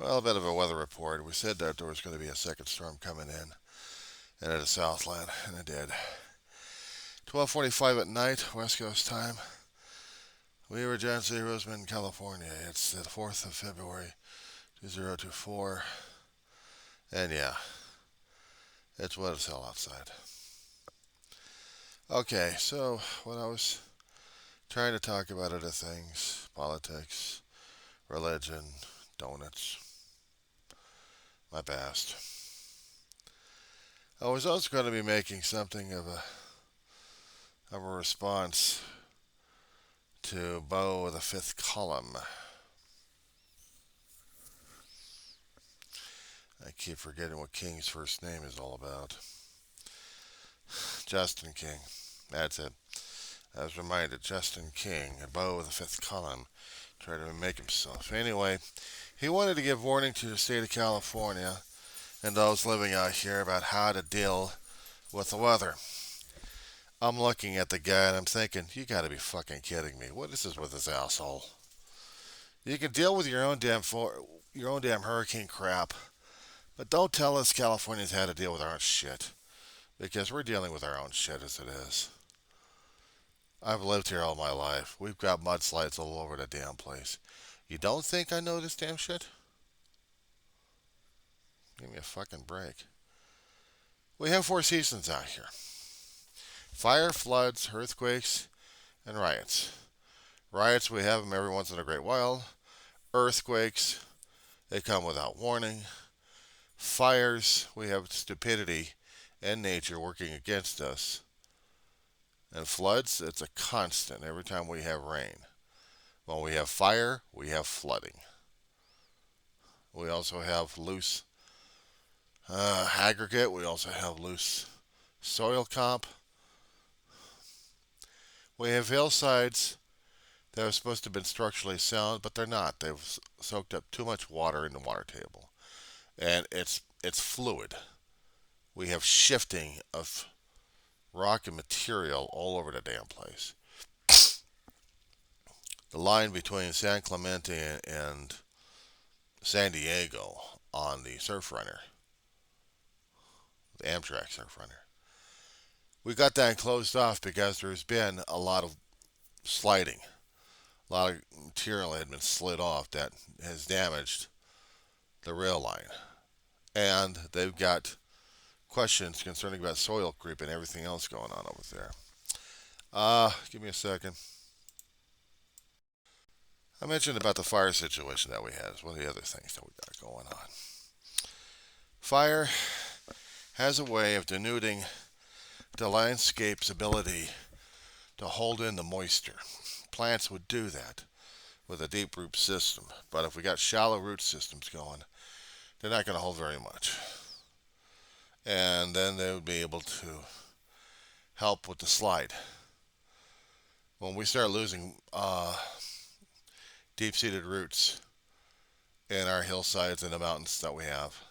Well, a bit of a weather report. We said that there was going to be a second storm coming in into the Southland, and it did. 12:45 at night, West Coast time. We were John C. Roseman, California. It's the 4th of February, 2024. And yeah, it's wet as hell outside. Okay, so what I was trying to talk about other things, politics, religion, donuts, my past. I was also going to be making something of a response to Bo the fifth column. I keep forgetting what King's first name is all about. Justin King. That's it. I was reminded, Justin King, Bo the fifth column, tried to make himself. Anyway, he wanted to give warning to the state of California and those living out here about how to deal with the weather. I'm looking at the guy and I'm thinking, you gotta be fucking kidding me. What is this with this asshole? You can deal with your own damn hurricane crap, but don't tell us Californians how to deal with our own shit, because we're dealing with our own shit as it is. I've lived here all my life. We've got mudslides all over the damn place. You don't think I know this damn shit? Give me a fucking break. We have four seasons out here: fire, floods, earthquakes, and riots. Riots, we have them every once in a great while. Earthquakes, they come without warning. Fires, we have stupidity and nature working against us. And floods, it's a constant every time we have rain. When we have fire, we have flooding. We also have loose aggregate. We also have loose soil comp. We have hillsides that are supposed to have been structurally sound, but they're not. They've soaked up too much water in the water table, and it's fluid. We have shifting of rock and material all over the damn place. The line between San Clemente and San Diego on the Surf Runner, the Amtrak Surf Runner, we got that closed off because there's been a lot of sliding. A lot of material had been slid off that has damaged the rail line. And they've got questions concerning about soil creep and everything else going on over there. Give me a second. I mentioned about the fire situation that we had. It's one of the other things that we got going on. Fire has a way of denuding the landscape's ability to hold in the moisture. Plants would do that with a deep root system, but if we got shallow root systems going, they're not going to hold very much. And then they would be able to help with the slide. When we start losing deep-seated roots in our hillsides and the mountains that we have,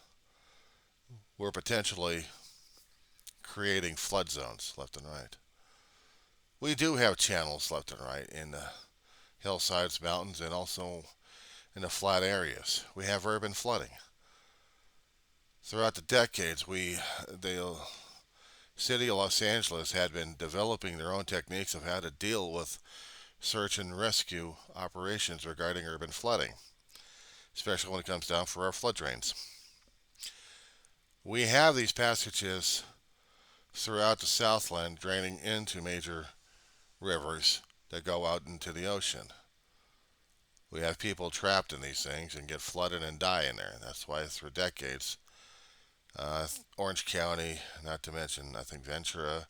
we're potentially creating flood zones left and right. We do have channels left and right in the hillsides, mountains, and also in the flat areas. We have urban flooding. Throughout the decades, the city of Los Angeles had been developing their own techniques of how to deal with search and rescue operations regarding urban flooding, especially when it comes down for our flood drains. We have these passages throughout the Southland draining into major rivers that go out into the ocean. We have people trapped in these things and get flooded and die in there. That's why for decades, Orange County, not to mention I think Ventura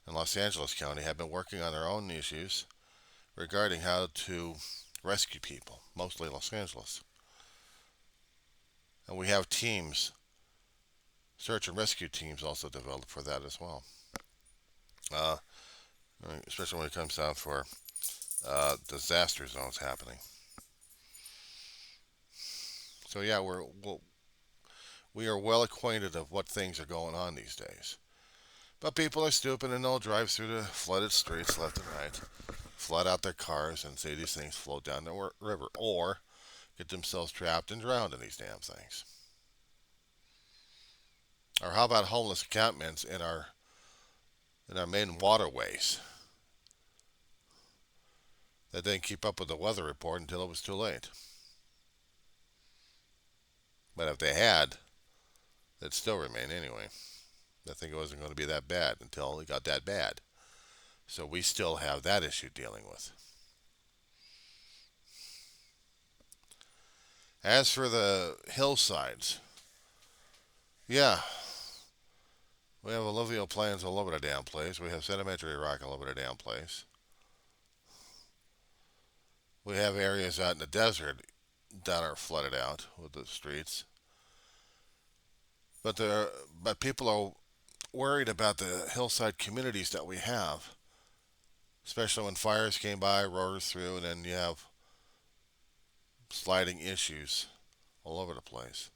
and Los Angeles County, have been working on their own issues regarding how to rescue people, mostly Los Angeles. And we have teams, search and rescue teams also developed for that as well. Uh, Especially when it comes down for disaster zones happening. So yeah, we are well acquainted of what things are going on these days. But people are stupid and they'll drive through the flooded streets left and right, flood out their cars and say these things float down the river. Or get themselves trapped and drowned in these damn things. Or how about homeless encampments in our main waterways that didn't keep up with the weather report until it was too late? But if they had, they'd still remain anyway. I think it wasn't going to be that bad until it got that bad. So we still have that issue dealing with. As for the hillsides, yeah, we have alluvial plains all over the damn place. We have sedimentary rock all over the damn place. We have areas out in the desert that are flooded out with the streets. But people are worried about the hillside communities that we have, especially when fires came by, roars through, and then you have sliding issues all over the place.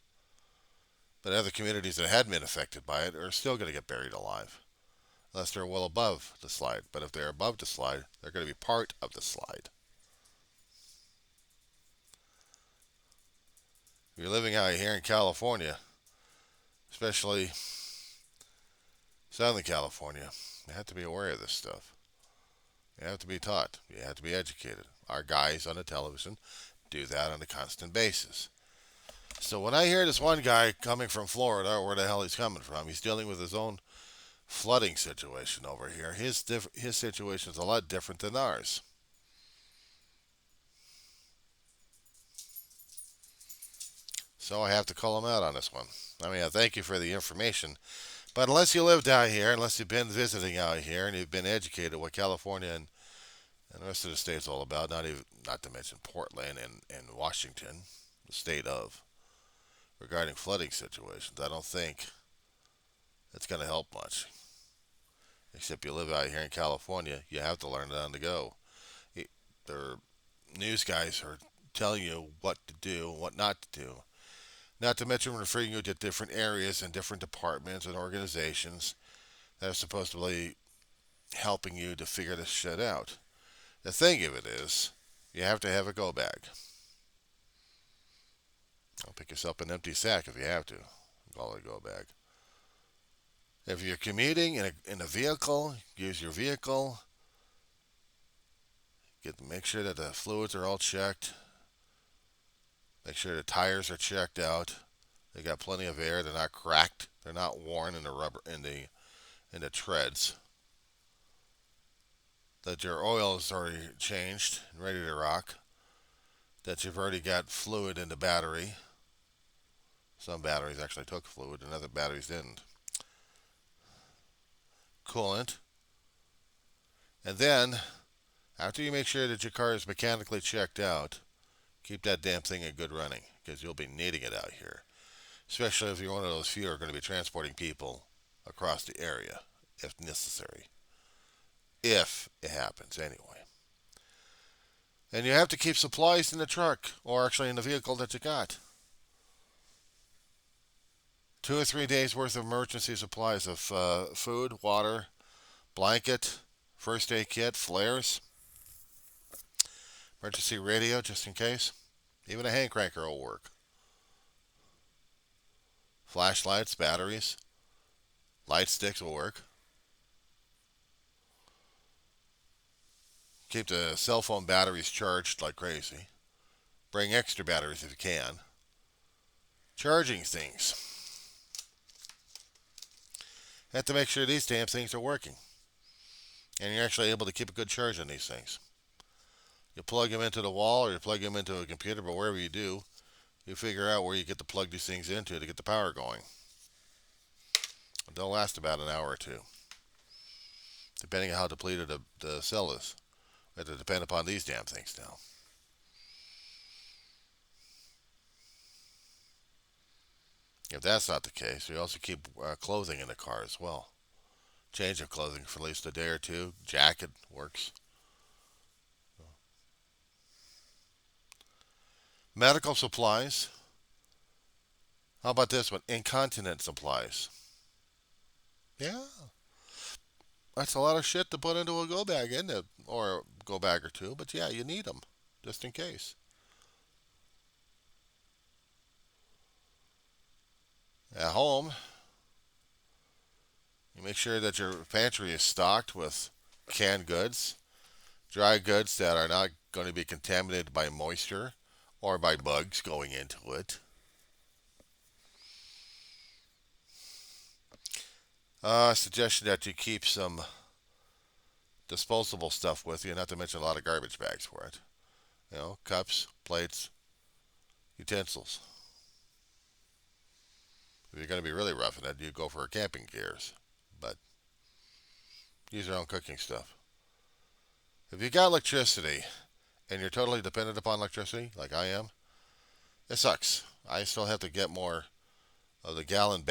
But other communities that hadn't been affected by it are still going to get buried alive, unless they're well above the slide. But if they're above the slide, they're going to be part of the slide. If you're living out here in California, especially Southern California, you have to be aware of this stuff. You have to be taught. You have to be educated. Our guys on the television do that on a constant basis. So when I hear this one guy coming from Florida, or where the hell he's coming from, he's dealing with his own flooding situation over here. His situation is a lot different than ours. So I have to call him out on this one. I mean, I thank you for the information, but unless you lived out here, unless you've been visiting out here, and you've been educated what California and the rest of the state's all about, not to mention Portland and Washington, the state of, regarding flooding situations, I don't think it's going to help much. Except you live out here in California, you have to learn it on the go. Their news guys are telling you what to do and what not to do. Not to mention referring you to different areas and different departments and organizations that are supposed to be helping you to figure this shit out. The thing of it is, you have to have a go bag. I'll pick yourself an empty sack if you have to. Call it a go bag. If you're commuting in a vehicle, use your vehicle. Make sure that the fluids are all checked. Make sure the tires are checked out. They got plenty of air. They're not cracked. They're not worn in the rubber in the treads. That your oil is already changed and ready to rock. That you've already got fluid in the battery. Some batteries actually took fluid and other batteries didn't. Coolant. And then, after you make sure that your car is mechanically checked out, keep that damn thing in good running, because you'll be needing it out here. Especially if you're one of those few who are going to be transporting people across the area, if necessary. If it happens, anyway. And you have to keep supplies in the truck, or actually in the vehicle that you got. 2 or 3 days worth of emergency supplies of food, water, blanket, first aid kit, flares, emergency radio just in case. Even a hand cranker will work. Flashlights, batteries, light sticks will work. Keep the cell phone batteries charged like crazy. Bring extra batteries if you can. Charging things. You have to make sure these damn things are working. And you're actually able to keep a good charge on these things. You plug them into the wall or you plug them into a computer, but wherever you do, you figure out where you get to plug these things into to get the power going. They'll last about an hour or two, depending on how depleted the cell is. We have to depend upon these damn things now. If that's not the case, we also keep clothing in the car as well. Change of clothing for at least a day or two. Jacket works. Medical supplies. How about this one? Incontinence supplies. Yeah, that's a lot of shit to put into a go bag, isn't it? Or a go bag or two, but yeah, you need them just in case. home, you make sure that your pantry is stocked with canned goods, dry goods that are not going to be contaminated by moisture or by bugs going into it. Suggestion that you keep some disposable stuff with you, not to mention a lot of garbage bags for it. Cups, plates, utensils. If you're going to be really roughing it, you go for camping gears. But use your own cooking stuff. If you got electricity and you're totally dependent upon electricity, like I am, it sucks. I still have to get more of the gallon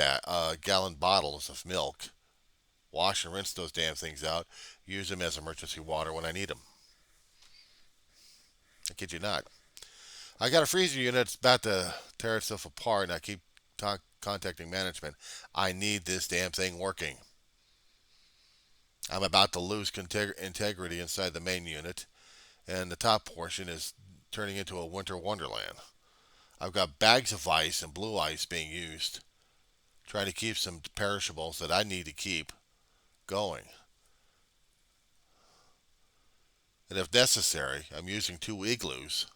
bottles of milk, wash and rinse those damn things out, use them as emergency water when I need them. I kid you not. I got a freezer unit that's about to tear itself apart, and I keep contacting management. I need this damn thing working. I'm about to lose integrity inside the main unit, and the top portion is turning into a winter wonderland. I've got bags of ice and blue ice being used, trying to keep some perishables that I need to keep going. And if necessary, I'm using 2 igloos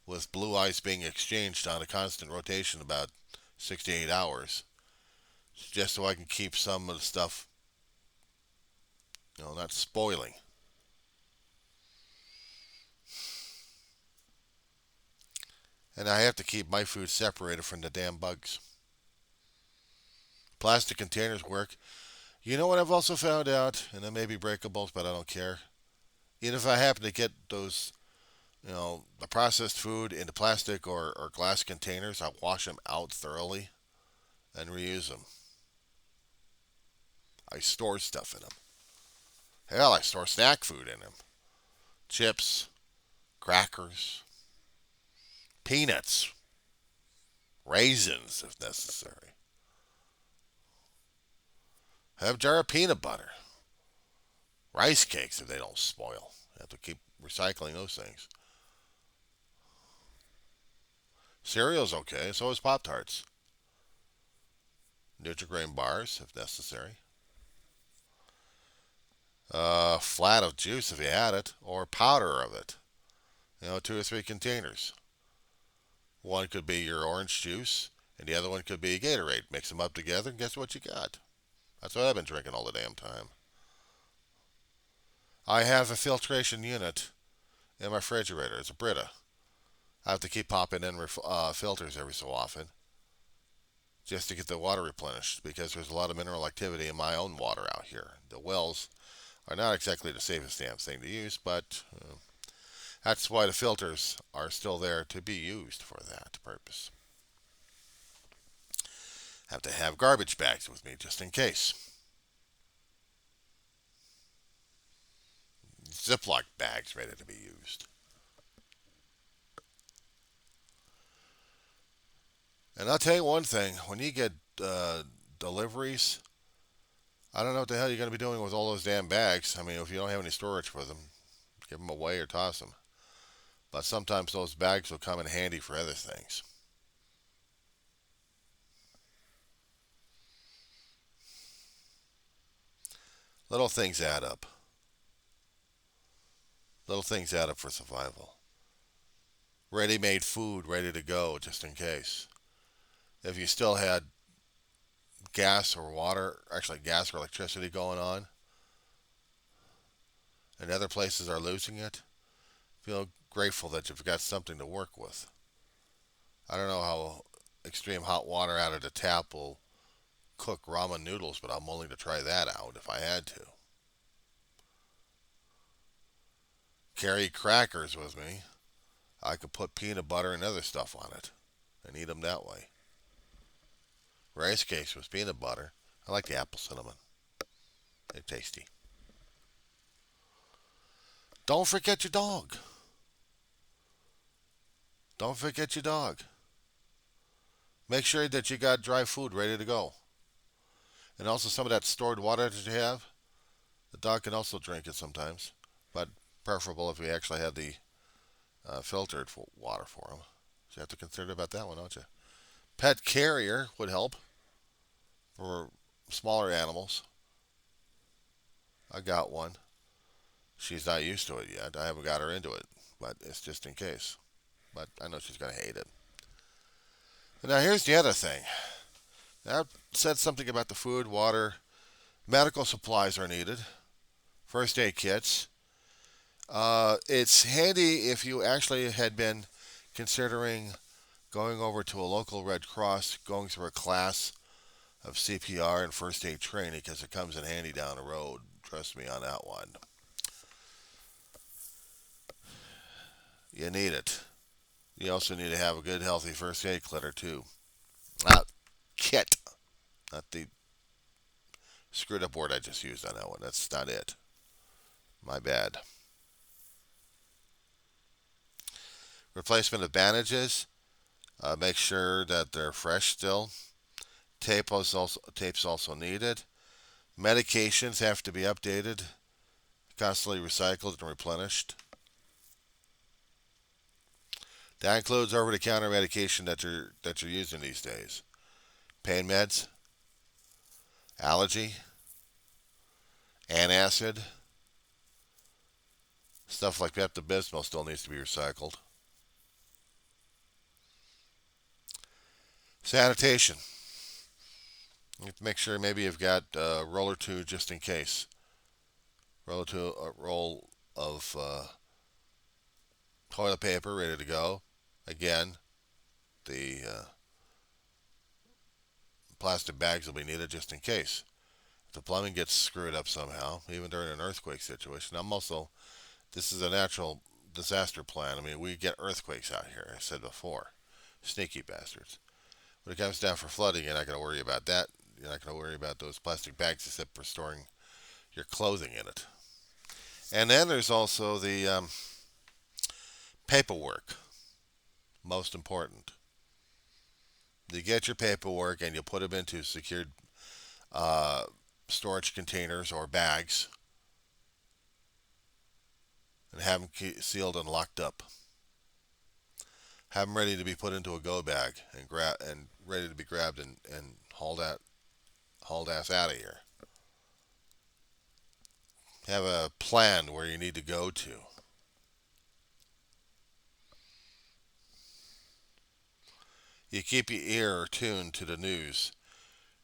with blue ice being exchanged on a constant rotation about 6 to 8 hours, just so I can keep some of the stuff, not spoiling. And I have to keep my food separated from the damn bugs. Plastic containers work. You know what I've also found out, and they may be breakables, but I don't care. Even if I happen to get those, the processed food into plastic or glass containers, I wash them out thoroughly and reuse them. I store stuff in them. Hell, I store snack food in them. Chips, crackers, peanuts, raisins if necessary. Have a jar of peanut butter. Rice cakes if they don't spoil. You have to keep recycling those things. Cereal's okay, so is Pop-Tarts. Nutri-Grain bars if necessary. Flat of juice if you had it, or powder of it. 2 or 3 containers. One could be your orange juice, and the other one could be Gatorade. Mix them up together, and guess what you got? That's what I've been drinking all the damn time. I have a filtration unit in my refrigerator. It's a Brita. I have to keep popping in filters every so often just to get the water replenished because there's a lot of mineral activity in my own water out here. The wells are not exactly the safest damn thing to use, but that's why the filters are still there to be used for that purpose. Have to have garbage bags with me just in case. Ziploc bags ready to be used. And I'll tell you one thing, when you get deliveries, I don't know what the hell you're going to be doing with all those damn bags. I mean, if you don't have any storage for them, give them away or toss them. But sometimes those bags will come in handy for other things. Little things add up. Little things add up for survival. Ready-made food ready to go just in case. If you still had gas or water, actually gas or electricity going on, and other places are losing it, feel grateful that you've got something to work with. I don't know how extreme hot water out of the tap will cook ramen noodles, but I'm willing to try that out if I had to. Carry crackers with me. I could put peanut butter and other stuff on it and eat them that way. Rice cakes with peanut butter. I like the apple cinnamon. They're tasty. Don't forget your dog. Don't forget your dog. Make sure that you got dry food ready to go. And also some of that stored water that you have, the dog can also drink it sometimes. But preferable if you actually have the filtered water for them. So you have to consider about that one, don't you? Pet carrier would help. for smaller animals. I got one. She's not used to it yet. I haven't got her into it, but it's just in case. But I know she's going to hate it. Now, here's the other thing. I said something about the food, water, medical supplies are needed, first aid kits. It's handy if you actually had been considering going over to a local Red Cross, going through a class of CPR and first aid training, because it comes in handy down the road. Trust me on that one. You need it. You also need to have a good, healthy first aid kit or two. Kit, not the screwed up word I just used on that one. That's not it. My bad. Replacement of bandages. Make sure that they're fresh still. Tape's also needed. Medications have to be updated, constantly recycled and replenished. That includes over-the-counter medication that you're using these days. Pain meds, allergy, antacid, stuff like Pepto-Bismol still needs to be recycled. Sanitation. You have to make sure maybe you've got a roll or two just in case. Roll of toilet paper ready to go. Again, the plastic bags will be needed just in case. If the plumbing gets screwed up somehow, even during an earthquake situation. This is a natural disaster plan. I mean, we get earthquakes out here, I said before. Sneaky bastards. When it comes down for flooding, you're not going to worry about that. You're not going to worry about those plastic bags except for storing your clothing in it. And then there's also the paperwork. Most important. You get your paperwork and you put them into secured storage containers or bags and have them sealed and locked up. Have them ready to be put into a go bag and ready to be grabbed and hauled ass out of here. Have a plan where you need to go to. You keep your ear tuned to the news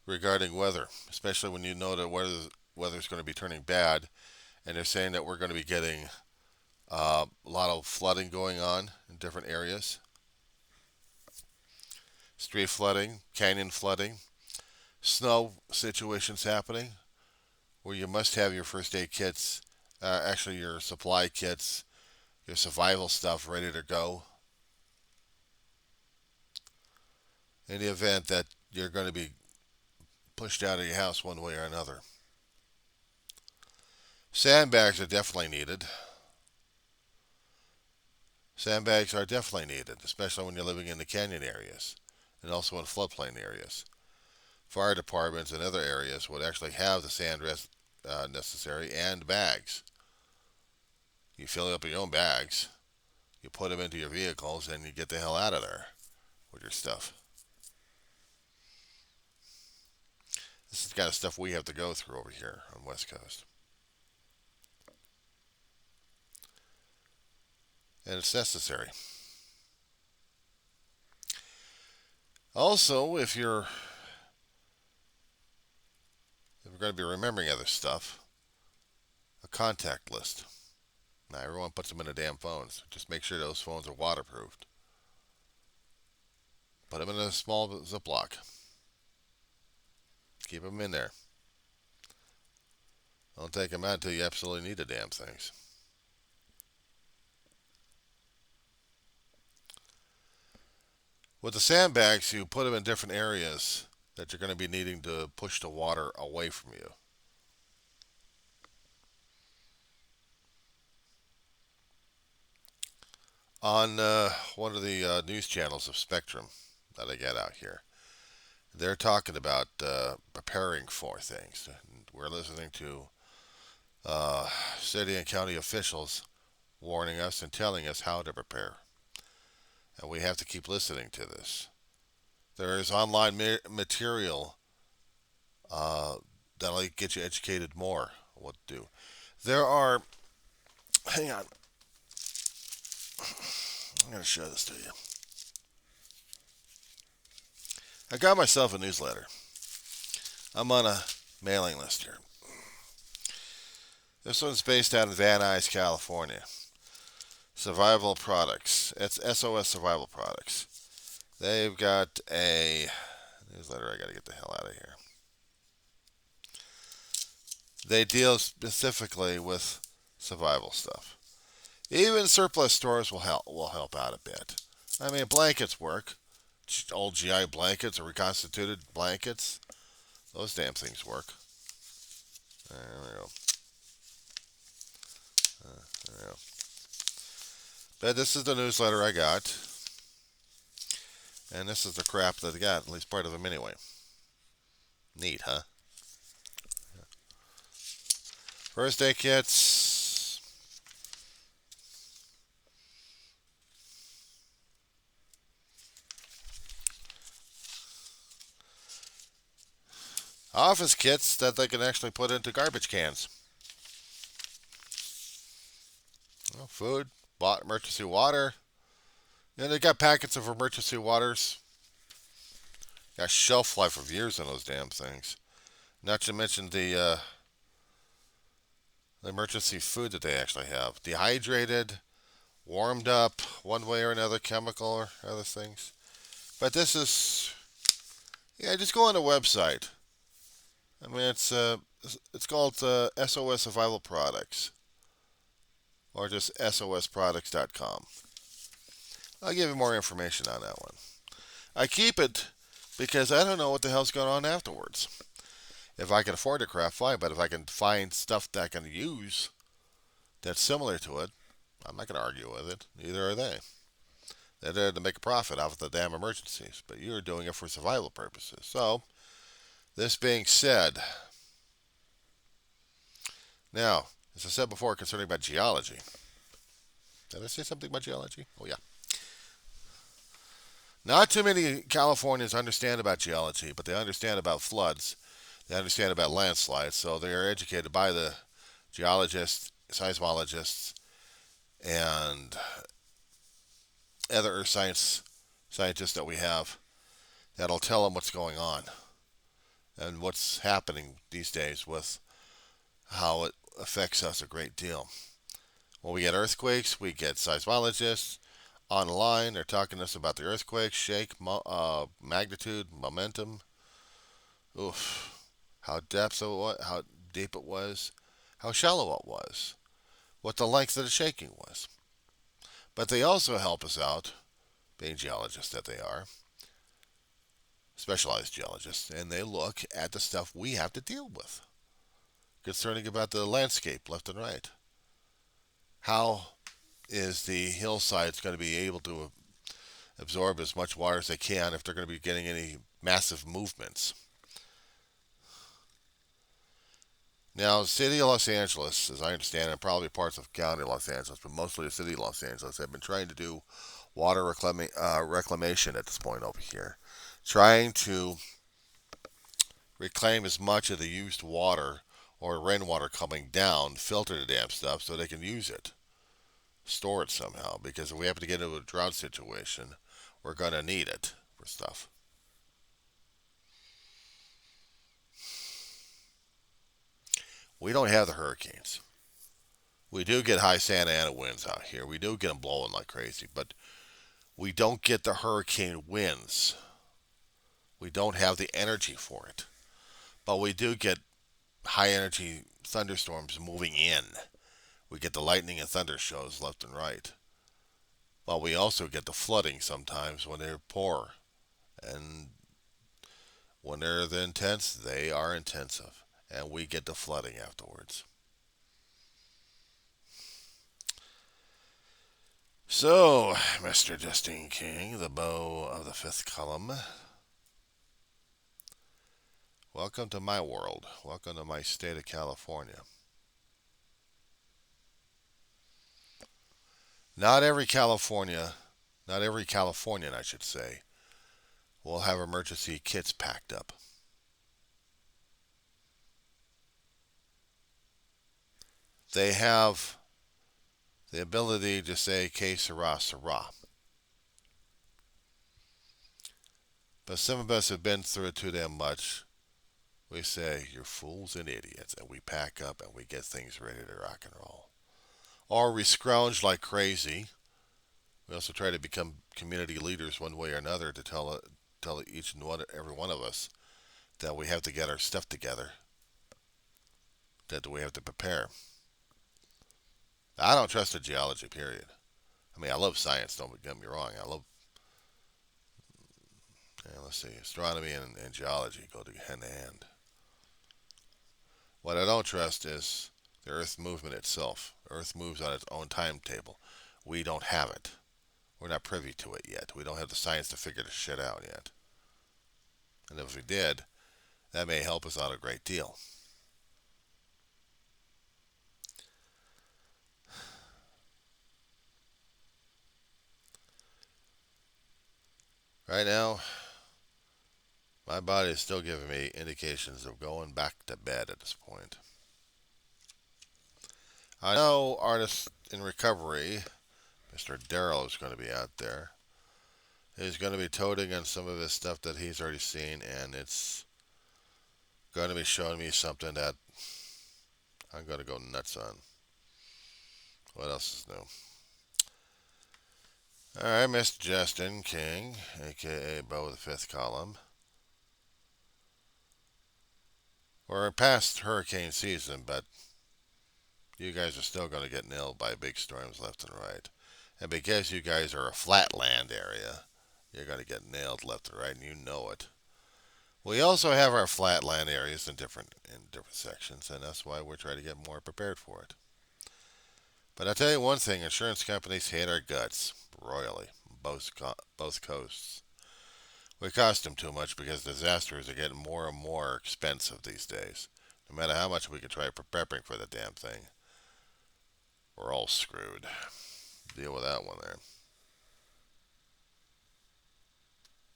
regarding weather, especially when you know that weather's going to be turning bad, and they're saying that we're going to be getting a lot of flooding going on in different areas. Street flooding, canyon flooding, snow situations happening where you must have your first aid kits, actually your supply kits, your survival stuff ready to go in the event that you're going to be pushed out of your house one way or another. Sandbags are definitely needed. Sandbags are definitely needed, especially when you're living in the canyon areas and also in floodplain areas. Fire departments and other areas would actually have the sand necessary and bags. You fill up your own bags, you put them into your vehicles, and you get the hell out of there with your stuff. This is the kind of stuff we have to go through over here on the West Coast. And it's necessary. Also, if we're going to be remembering other stuff, a contact list. Now, everyone puts them in the damn phones. Just make sure those phones are waterproofed. Put them in a small Ziploc. Keep them in there. Don't take them out until you absolutely need the damn things. With the sandbags, you put them in different areas that you're going to be needing to push the water away from you. On one of the news channels of Spectrum that I get out here, they're talking about preparing for things. We're listening to city and county officials warning us and telling us how to prepare. And we have to keep listening to this. There is online material Uh, that'll get you educated more on what to do. There are, hang on, I'm going to show this to you. I got myself a newsletter. I'm on a mailing list here. This one's based out of Van Nuys, California. Survival Products. It's SOS Survival Products. They've got a newsletter. I got to get the hell out of here. They deal specifically with survival stuff. Even surplus stores will help out a bit. I mean, blankets work. Old GI blankets or reconstituted blankets. Those damn things work. There we go. There we go. But this is the newsletter I got. And this is the crap that I got, at least part of them anyway. Neat, huh? First aid kits. Office kits that they can actually put into garbage cans. Well, food, bought emergency water. Yeah, they got packets of emergency waters. Got shelf life of years on those damn things. Not to mention the emergency food that they actually have. Dehydrated, warmed up, one way or another, chemical or other things. But this is, yeah, just go on the website. I mean, it's called SOS Survival Products, or just sosproducts.com. I'll give you more information on that one. I keep it because I don't know what the hell's going on afterwards. If I can afford the crap, fine. But if I can find stuff that I can use that's similar to it, I'm not going to argue with it. Neither are they. They're there to make a profit off of the damn emergencies. But you're doing it for survival purposes. So, this being said, now, as I said before concerning about geology. Did I say something about geology? Oh, yeah. Not too many Californians understand about geology, but they understand about floods. They understand about landslides, so they are educated by the geologists, seismologists, and other earth scientists that we have that'll tell them what's going on and what's happening these days with how it affects us a great deal. When we get earthquakes, we get seismologists online. They're talking to us about the earthquake, shake, magnitude, momentum. Oof. How deep it was, how shallow it was, what the length of the shaking was. But they also help us out, being geologists that they are, specialized geologists, and they look at the stuff we have to deal with concerning about the landscape left and right. How is the hillsides going to be able to absorb as much water as they can if they're going to be getting any massive movements? Now, the city of Los Angeles, as I understand, and probably parts of county Los Angeles, but mostly the city of Los Angeles, have been trying to do water reclamation at this point over here. Trying to reclaim as much of the used water or rainwater coming down, filter the damn stuff so they can use it. Store it somehow, because if we happen to get into a drought situation, we're going to need it for stuff. We don't have the hurricanes. We do get high Santa Ana winds out here. We do get them blowing like crazy, but we don't get the hurricane winds. We don't have the energy for it. But we do get high energy thunderstorms moving in. We get the lightning and thunder shows left and right. But we also get the flooding sometimes when they're poor. And when they're intense, they are intensive. And we get the flooding afterwards. So, Mr. Justine King, the beau of the fifth column, welcome to my world. Welcome to my state of California. Not every Californian, I should say, will have emergency kits packed up. they have the ability to say que sera, sera. But some of us have been through it too damn much. We say, you're fools and idiots, and we pack up and we get things ready to rock and roll. Or we scrounge like crazy. We also try to become community leaders one way or another to tell each and every one of us that we have to get our stuff together, that we have to prepare. I don't trust the geology, period. I mean, I love science, don't get me wrong. I love, let's see, astronomy and geology go hand in hand. What I don't trust is the Earth movement itself. Earth moves on its own timetable. We don't have it. We're not privy to it yet. We don't have the science to figure this shit out yet. And if we did, that may help us out a great deal. Right now, my body is still giving me indications of going back to bed at this point. I know Artist in Recovery, Mr. Darrell, is going to be out there. He's going to be toting on some of his stuff that he's already seen, and it's going to be showing me something that I'm going to go nuts on. What else is new? Alright, Mr. Justin King, aka Bo of the Fifth Column. We're past hurricane season, but you guys are still going to get nailed by big storms left and right. And because you guys are a flatland area, you're going to get nailed left and right, and you know it. We also have our flatland areas in different sections, and that's why we're trying to get more prepared for it. But I'll tell you one thing, insurance companies hate our guts royally, both coasts. We cost them too much because disasters are getting more and more expensive these days. No matter how much we can try preparing for the damn thing, we're all screwed. Deal with that one there.